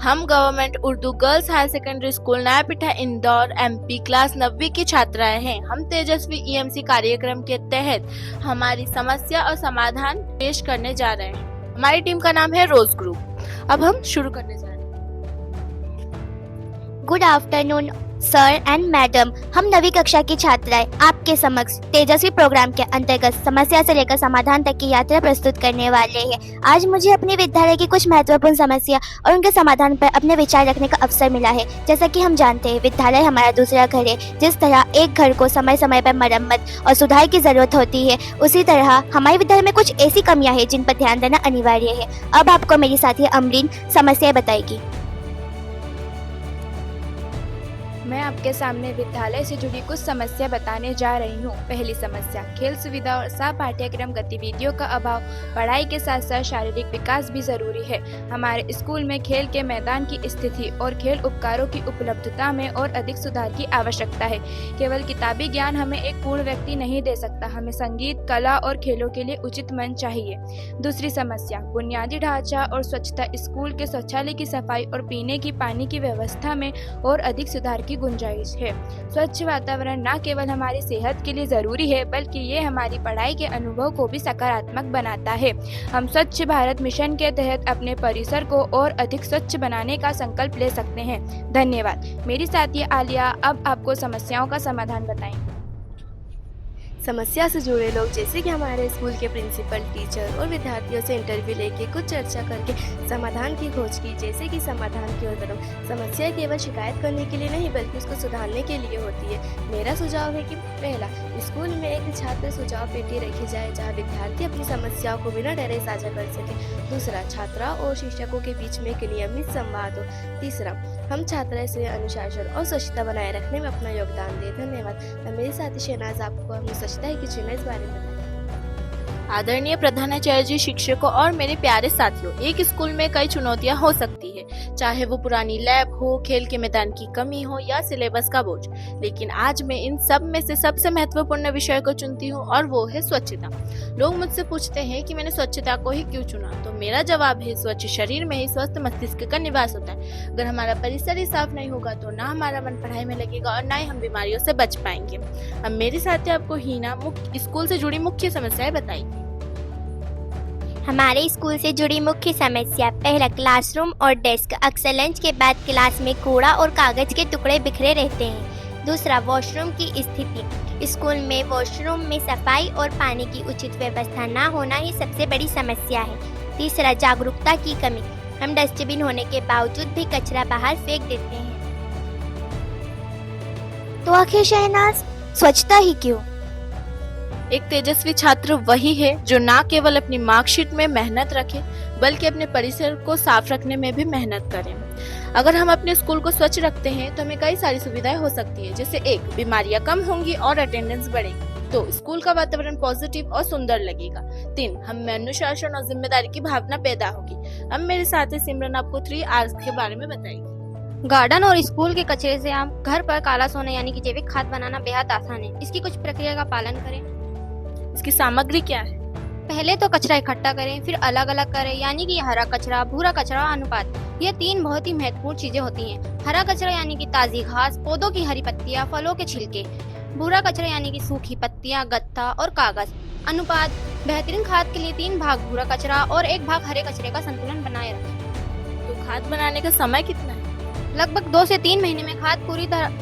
हम government Urdu girls higher secondary school Nayapitha Indore MP class 9वीं की छात्राएं हैं। हम तेजस्वी ईएमसी कार्यक्रम के तहत हमारी समस्या और समाधान पेश करने जा रहे हैं। हमारी टीम का नाम है रोज ग्रुप। अब हम शुरू करने जा रहे हैं। Good afternoon sir and madam. हम 9वीं कक्षा की छात्राएं आपके समक्ष तेजस्वी प्रोग्राम के अंतर्गत समस्या से लेकर समाधान तक की यात्रा प्रस्तुत करने वाले हैं। आज मुझे अपने विद्यालय की कुछ महत्वपूर्ण समस्या और उनके समाधान पर अपने विचार रखने का अवसर मिला है। जैसा कि हम जानते हैं, विद्यालय हमारा दूसरा घर है। जिस तरह एक घर को समय समय पर मरम्मत और सुधार की जरूरत होती है, उसी तरह हमारे विद्यालय में कुछ ऐसी कमियां हैं जिन पर ध्यान देना अनिवार्य है। अब आपको मेरी साथी अमरीन समस्याएं बताएगी। मैं आपके सामने विद्यालय से जुड़ी कुछ समस्या बताने जा रही हूँ। पहली समस्या, खेल सुविधा और सह पाठ्यक्रम गतिविधियों का अभाव। पढ़ाई के साथ साथ शारीरिक विकास भी जरूरी है। हमारे स्कूल में खेल के मैदान की स्थिति और खेल उपकरणों की उपलब्धता में और अधिक सुधार की आवश्यकता है। केवल किताबी ज्ञान हमें एक पूर्ण व्यक्ति नहीं दे सकता। हमें संगीत, कला और खेलों के लिए उचित मंच चाहिए। दूसरी समस्या, बुनियादी ढांचा और स्वच्छता। स्कूल के शौचालय की सफाई और पीने की पानी की व्यवस्था में और अधिक सुधार की गुंजाइश है। स्वच्छ वातावरण न केवल हमारी सेहत के लिए जरूरी है, बल्कि ये हमारी पढ़ाई के अनुभव को भी सकारात्मक बनाता है। हम स्वच्छ भारत मिशन के तहत अपने परिसर को और अधिक स्वच्छ बनाने का संकल्प ले सकते हैं। धन्यवाद। मेरी साथी आलिया अब आपको समस्याओं का समाधान बताएंगे। समस्या से जुड़े लोग जैसे कि हमारे स्कूल के प्रिंसिपल, टीचर और विद्यार्थियों से इंटरव्यू लेके कुछ चर्चा करके समाधान की खोज की। जैसे कि समाधान की ओर कदम। समस्या केवल शिकायत करने के लिए नहीं, बल्कि उसको सुधारने के लिए होती है। मेरा सुझाव है कि पहला, स्कूल में एक छात्र सुझाव पेटी रखी जाए जहाँ विद्यार्थी अपनी समस्याओं को बिना डरे साझा कर सके। दूसरा, छात्राओं और शिक्षकों के बीच में एक नियमित संवाद हो। तीसरा, हम छात्राएं से अनुशासन और स्वच्छता बनाए रखने में अपना योगदान दें। धन्यवाद। मेरे साथी शहनाज आपको अपनी स्वच्छता है कि चुना इस बारे में। आदरणीय प्रधानाचार्य जी, शिक्षकों और मेरे प्यारे साथियों, एक स्कूल में कई चुनौतियां हो सकती है, चाहे वो पुरानी लैब हो, खेल के मैदान की कमी हो या सिलेबस का बोझ। लेकिन आज मैं इन सब में से सबसे महत्वपूर्ण विषय को चुनती हूँ और वो है स्वच्छता। लोग मुझसे पूछते हैं कि मैंने स्वच्छता को ही क्यों चुना, तो मेरा जवाब है, स्वच्छ शरीर में ही स्वस्थ मस्तिष्क का निवास होता है। अगर हमारा परिसर ही साफ नहीं होगा तो ना हमारा मन पढ़ाई में लगेगा और ना ही हम बीमारियों से बच पाएंगे। अब मेरे साथी आपको हीना स्कूल से जुड़ी मुख्य समस्याएं बताएगी। हमारे स्कूल से जुड़ी मुख्य समस्या, पहला, क्लासरूम और डेस्क। अक्सर लंच के बाद क्लास में कूड़ा और कागज के टुकड़े बिखरे रहते हैं। दूसरा, वॉशरूम की स्थिति। स्कूल में वॉशरूम में सफाई और पानी की उचित व्यवस्था न होना ही सबसे बड़ी समस्या है। तीसरा, जागरूकता की कमी। हम डस्टबिन होने के बावजूद भी कचरा बाहर फेंक देते हैं। तो आखिर शहनाज, स्वच्छता ही क्यों? एक तेजस्वी छात्र वही है जो ना केवल अपनी मार्कशीट में मेहनत रखे, बल्कि अपने परिसर को साफ रखने में भी मेहनत करे। अगर हम अपने स्कूल को स्वच्छ रखते हैं तो हमें कई सारी सुविधाएं हो सकती है। जैसे एक, बीमारियां कम होंगी और अटेंडेंस बढ़ेगी। 2, स्कूल का वातावरण पॉजिटिव और सुंदर लगेगा। 3, हम में अनुशासन और जिम्मेदारी की भावना पैदा होगी। अब मेरे साथी सिमरन आपको 3 R's के बारे में बताएगी। गार्डन और स्कूल के कचरे से हम घर पर काला सोना यानी कि जैविक खाद बनाना बेहद आसान है। इसकी कुछ प्रक्रिया का पालन करें। इसकी सामग्री क्या है? पहले तो कचरा इकट्ठा करें, फिर अलग अलग करें, यानी कि हरा कचरा, भूरा कचरा और अनुपात। ये 3 बहुत ही महत्वपूर्ण चीजें होती हैं। हरा कचरा यानी कि ताजी घास, पौधों की हरी पत्तियां, फलों के छिलके। भूरा कचरा यानी कि सूखी पत्तियां, गत्ता और कागज। अनुपात, बेहतरीन खाद के लिए 3 भाग भूरा कचरा और 1 भाग हरे कचरे का संतुलन बनाए रखें। तो खाद बनाने का समय कितना है? लगभग 2 से 3 महीने में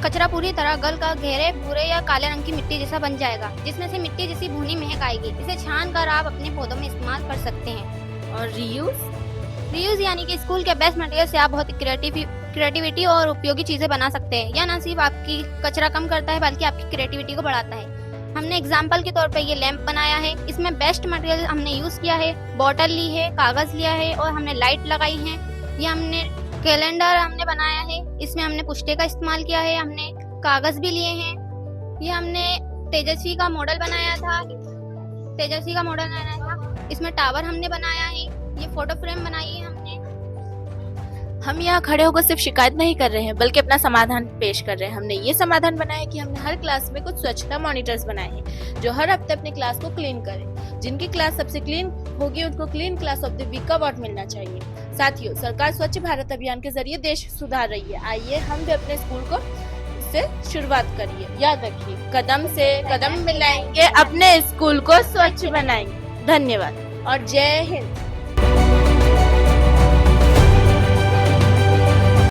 कचरा पूरी तरह गल कर गहरे भूरे या काले रंग की मिट्टी जैसा बन जाएगा, जिसमें से मिट्टी जैसी भुनी महक आएगी। इसे छान कर आप अपने पौधों में इस्तेमाल कर सकते हैं। और रीयूज यानी कि स्कूल के बेस्ट मटेरियल से आप बहुत क्रिएटिविटी और उपयोगी चीजें बना सकते हैं। यह न सिर्फ आपकी कचरा कम करता है, बल्कि आपकी क्रिएटिविटी को बढ़ाता है। हमने एग्जाम्पल के तौर पर ये लैंप बनाया है। इसमें बेस्ट मटेरियल हमने यूज किया है। बॉटल ली है, कागज लिया है और हमने लाइट लगाई है। ये हमने कैलेंडर हमने बनाया है। इसमें हमने पुष्टे का इस्तेमाल किया है। हमने कागज भी लिए हैं। ये हमने तेजस्वी का मॉडल बनाया था। इसमें टावर हमने बनाया है। ये फोटो फ्रेम बनाई है हमने। हम यहाँ खड़े होकर सिर्फ शिकायत नहीं कर रहे हैं, बल्कि अपना समाधान पेश कर रहे हैं। हमने ये समाधान बनाया कि हमने हर क्लास में कुछ स्वच्छता मॉनिटर्स बनाए हैं जो हर हफ्ते अपने क्लास को क्लीन करें। जिनकी क्लास सबसे क्लीन होगी उनको clean class of the week का अवार्ड मिलना चाहिए। साथियों, सरकार स्वच्छ भारत अभियान के जरिए देश सुधार रही है। आइए हम भी अपने स्कूल को से शुरुआत करिए। याद रखिए, कदम से कदम मिलाएंगे, अपने स्कूल को स्वच्छ बनाएंगे। धन्यवाद और जय हिंद।